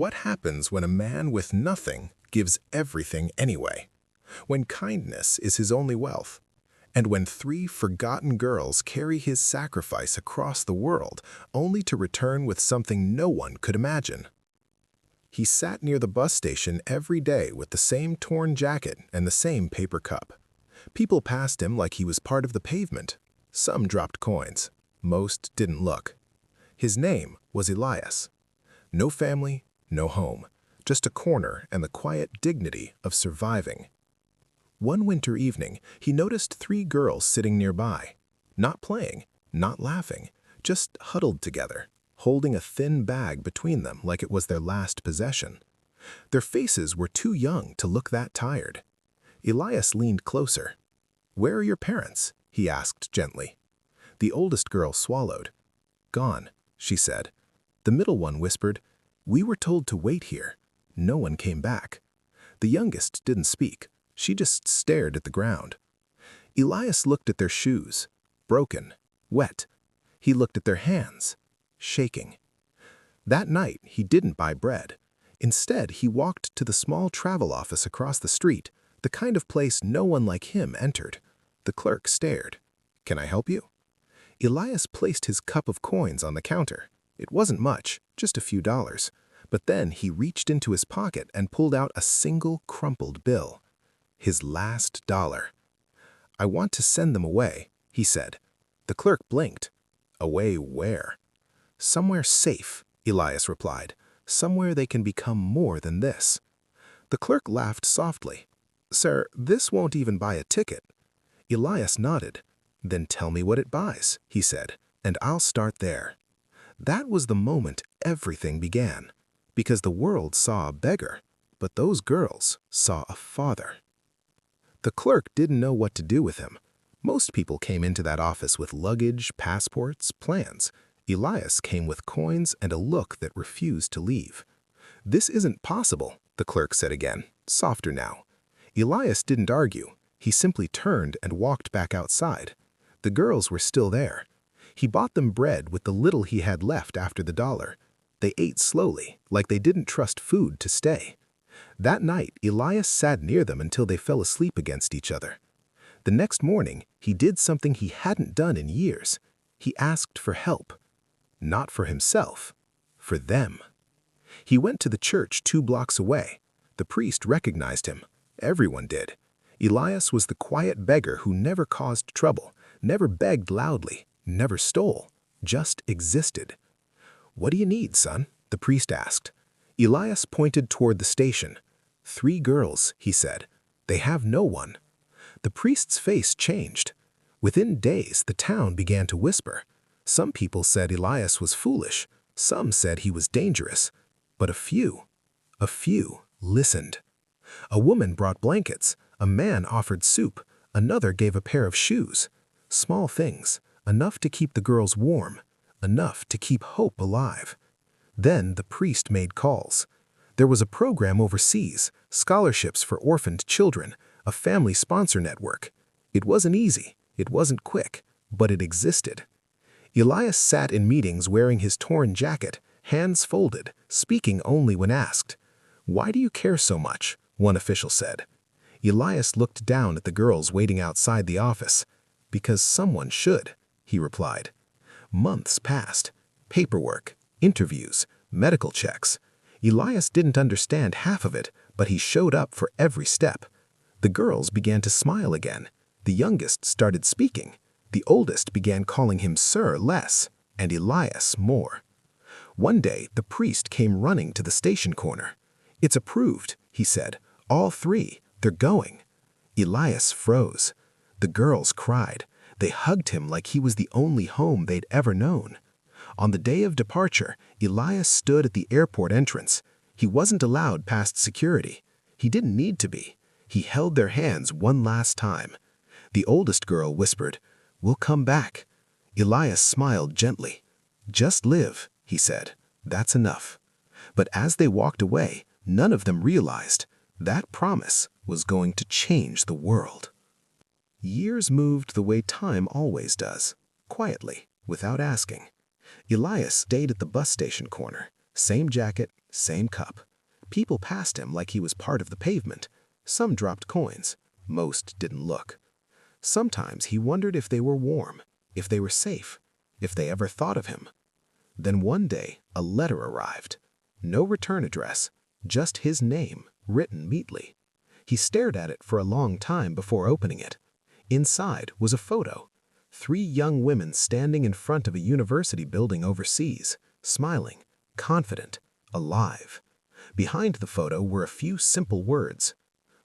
What happens when a man with nothing gives everything anyway? When kindness is his only wealth? And when 3 forgotten girls carry his sacrifice across the world only to return with something no one could imagine? He sat near the bus station every day with the same torn jacket and the same paper cup. People passed him like he was part of the pavement. Some dropped coins. Most didn't look. His name was Elias. No family, no home, just a corner and the quiet dignity of surviving. One winter evening, he noticed 3 girls sitting nearby, not playing, not laughing, just huddled together, holding a thin bag between them like it was their last possession. Their faces were too young to look that tired. Elias leaned closer. "Where are your parents?" he asked gently. The oldest girl swallowed. "Gone," she said. The middle one whispered, "We were told to wait here. No one came back." The youngest didn't speak. She just stared at the ground. Elias looked at their shoes, broken, wet. He looked at their hands, shaking. That night, he didn't buy bread. Instead, he walked to the small travel office across the street, the kind of place no one like him entered. The clerk stared. "Can I help you?" Elias placed his cup of coins on the counter. It wasn't much, just a few dollars. But then he reached into his pocket and pulled out a single crumpled bill. His last dollar. "I want to send them away," he said. The clerk blinked. "Away where?" "Somewhere safe," Elias replied. "Somewhere they can become more than this." The clerk laughed softly. "Sir, this won't even buy a ticket." Elias nodded. "Then tell me what it buys," he said, "and I'll start there." That was the moment everything began. Because the world saw a beggar, but those girls saw a father. The clerk didn't know what to do with him. Most people came into that office with luggage, passports, plans. Elias came with coins and a look that refused to leave. "This isn't possible," the clerk said again, softer now. Elias didn't argue. He simply turned and walked back outside. The girls were still there. He bought them bread with the little he had left after the dollar. They ate slowly, like they didn't trust food to stay. That night, Elias sat near them until they fell asleep against each other. The next morning, he did something he hadn't done in years. He asked for help. Not for himself, for them. He went to the church 2 blocks away. The priest recognized him. Everyone did. Elias was the quiet beggar who never caused trouble, never begged loudly, never stole, just existed. "What do you need, son?" the priest asked. Elias pointed toward the station. 3 girls, he said. "They have no one." The priest's face changed. Within days, the town began to whisper. Some people said Elias was foolish. Some said he was dangerous. But a few listened. A woman brought blankets. A man offered soup. Another gave a pair of shoes. Small things, enough to keep the girls warm, enough to keep hope alive. Then the priest made calls. There was a program overseas, scholarships for orphaned children, a family sponsor network. It wasn't easy, it wasn't quick, but it existed. Elias sat in meetings wearing his torn jacket, hands folded, speaking only when asked. "Why do you care so much?" one official said. Elias looked down at the girls waiting outside the office. "Because someone should," he replied. Months passed. Paperwork, interviews, medical checks. Elias didn't understand half of it, but he showed up for every step. The girls began to smile again. The youngest started speaking. The oldest began calling him Sir less, and Elias more. One day, the priest came running to the station corner. "It's approved," he said. "All 3, they're going." Elias froze. The girls cried. They hugged him like he was the only home they'd ever known. On the day of departure, Elias stood at the airport entrance. He wasn't allowed past security. He didn't need to be. He held their hands one last time. The oldest girl whispered, "We'll come back." Elias smiled gently. "Just live," he said. "That's enough." But as they walked away, none of them realized that promise was going to change the world. Years moved the way time always does, quietly, without asking. Elias stayed at the bus station corner, Same jacket, same cup. People passed him like he was part of the pavement. Some dropped coins. Most didn't look. Sometimes he wondered if they were warm, if they were safe, if they ever thought of him. Then one day, a letter arrived. No return address, just his name, written neatly. He stared at it for a long time before opening it. Inside was a photo. 3 young women standing in front of a university building overseas, smiling, confident, alive. Behind the photo were a few simple words.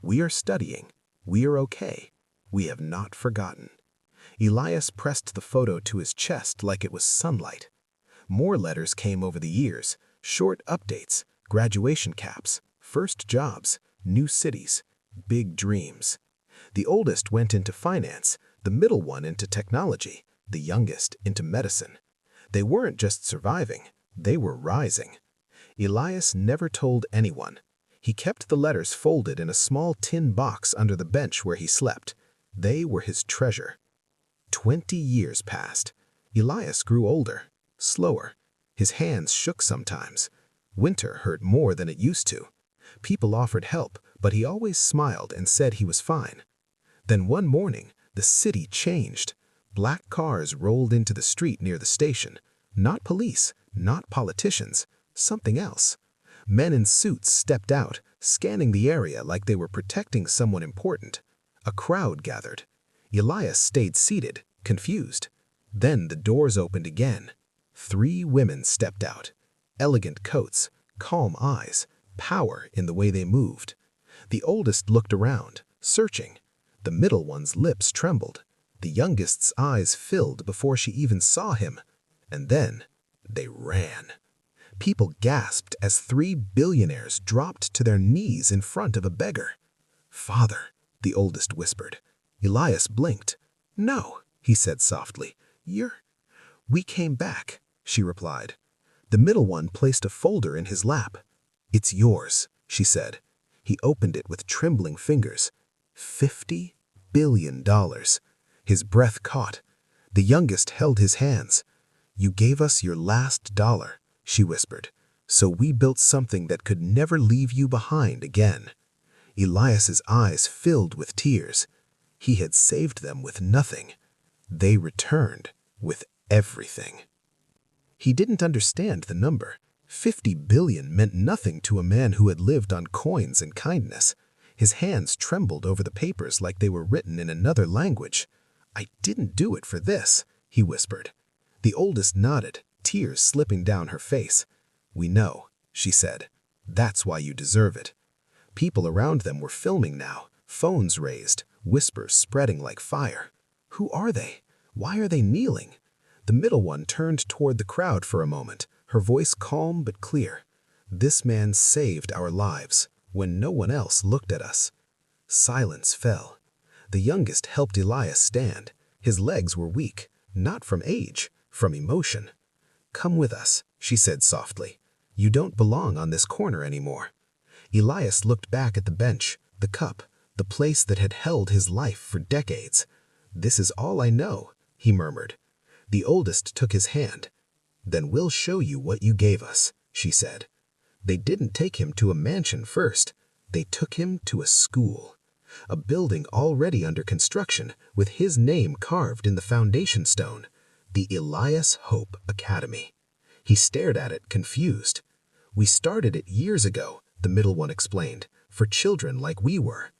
"We are studying. We are okay. We have not forgotten." Elias pressed the photo to his chest like it was sunlight. More letters came over the years, short updates, graduation caps, first jobs, new cities, big dreams. The oldest went into finance, the middle one into technology, the youngest into medicine. They weren't just surviving, they were rising. Elias never told anyone. He kept the letters folded in a small tin box under the bench where he slept. They were his treasure. 20 years passed. Elias grew older, slower. His hands shook sometimes. Winter hurt more than it used to. People offered help, but he always smiled and said he was fine. Then one morning, the city changed. Black cars rolled into the street near the station. Not police, not politicians, something else. Men in suits stepped out, scanning the area like they were protecting someone important. A crowd gathered. Elias stayed seated, confused. Then the doors opened again. 3 women stepped out. Elegant coats, calm eyes, power in the way they moved. The oldest looked around, searching. The middle one's lips trembled. The youngest's eyes filled before she even saw him. And then they ran. People gasped as 3 billionaires dropped to their knees in front of a beggar. "Father," the oldest whispered. Elias blinked. "No," he said softly. We came back," she replied. The middle one placed a folder in his lap. "It's yours," she said. He opened it with trembling fingers. $50 billion. His breath caught. The youngest held his hands. "You gave us your last dollar," she whispered. "So we built something that could never leave you behind again." Elias's eyes filled with tears. He had saved them with nothing. They returned with everything. He didn't understand the number. 50 billion meant nothing to a man who had lived on coins and kindness. His hands trembled over the papers like they were written in another language. "I didn't do it for this," he whispered. The oldest nodded, tears slipping down her face. "We know," she said. "That's why you deserve it." People around them were filming now, phones raised, whispers spreading like fire. Who are they? Why are they kneeling? The middle one turned toward the crowd for a moment, her voice calm but clear. "This man saved our lives when no one else looked at us." Silence fell. The youngest helped Elias stand. His legs were weak, not from age, from emotion. "Come with us," she said softly. "You don't belong on this corner anymore." Elias looked back at the bench, the cup, the place that had held his life for decades. "This is all I know," he murmured. The oldest took his hand. "Then we'll show you what you gave us," she said. They didn't take him to a mansion first. They took him to a school. A building already under construction with his name carved in the foundation stone. The Elias Hope Academy. He stared at it, confused. "We started it years ago," the middle one explained, "for children like we were."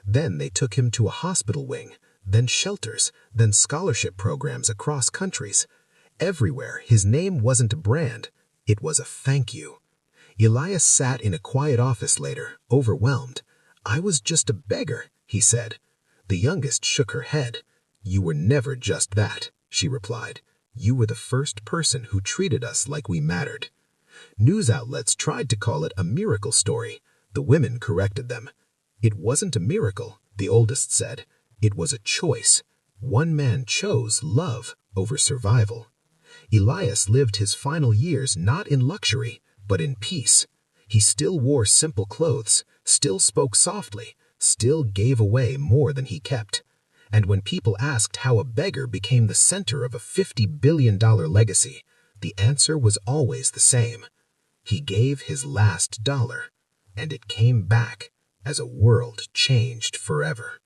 Then they took him to a hospital wing, then shelters, then scholarship programs across countries. Everywhere, his name wasn't a brand, it was a thank you. Elias sat in a quiet office later, overwhelmed. "I was just a beggar," he said. The youngest shook her head. "You were never just that," she replied. "You were the first person who treated us like we mattered." News outlets tried to call it a miracle story. The women corrected them. "It wasn't a miracle," the oldest said. "It was a choice. One man chose love over survival." Elias lived his final years not in luxury, but in peace. He still wore simple clothes, still spoke softly, still gave away more than he kept. And when people asked how a beggar became the center of a $50 billion legacy, the answer was always the same. He gave his last dollar, and it came back as a world changed forever.